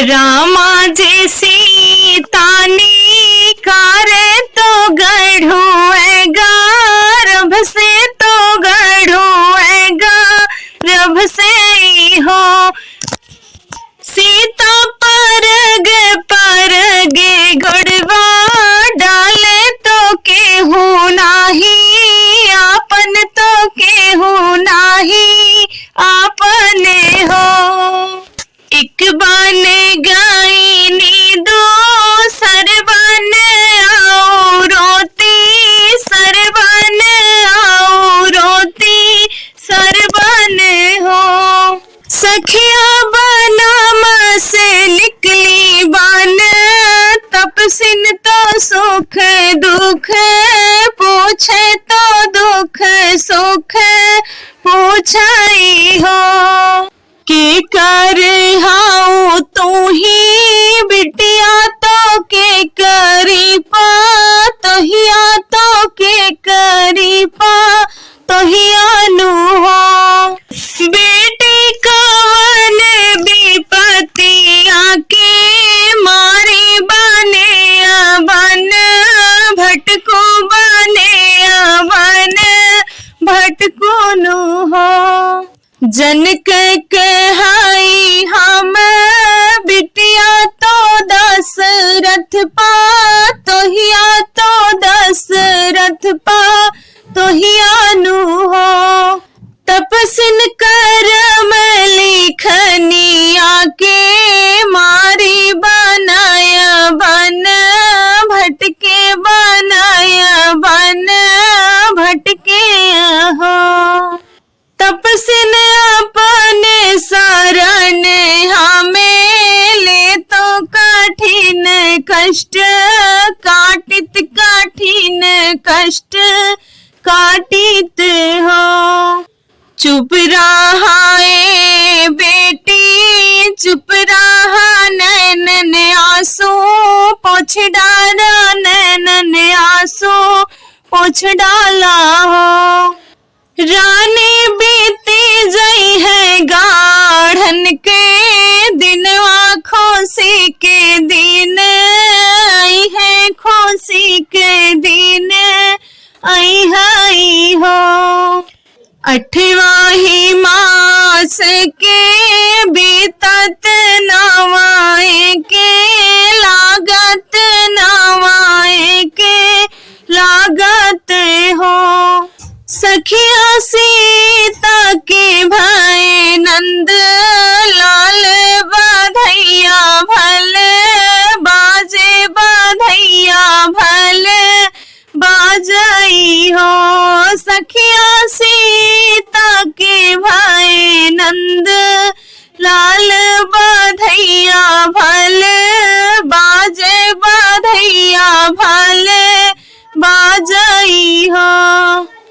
रामा जी सीता ने कार तो गढ़ुएगा, रभ से तो गढ़ुएगा, रभ से हो सीता परग परगे गढ़वा, डाले तो केहू नाही, आपन तो केहू नाही आपने हो। एक बन गायनी दो सरबन आओ रोती, सरबन आओ रोती सरबन हो। सखिया बनम से निकली बन, तपसिन तो सुख दुख पूछे तो दुख सुख पूछाई हो। के कर हाउ तू ही बिटिया तो के करी पा, तोहिया तो के करी पा तोहिया नु हो। बेटी कवन विपतिया के मारी बने बन, भटको बने बन भटको नु हो। जनक कहाई हम बिटिया तो दशरथ पा, तोहिया तो दशरथ पा तोहिया नु हो। तपस्विन करम लिखनिया के मारी बनाया बन, भटके बनाया बन भटके हो। तपस्विन अपने शरण हमें ले तो कठिन कष्ट, काटित कठिन कष्ट काटित हो। चुप रहा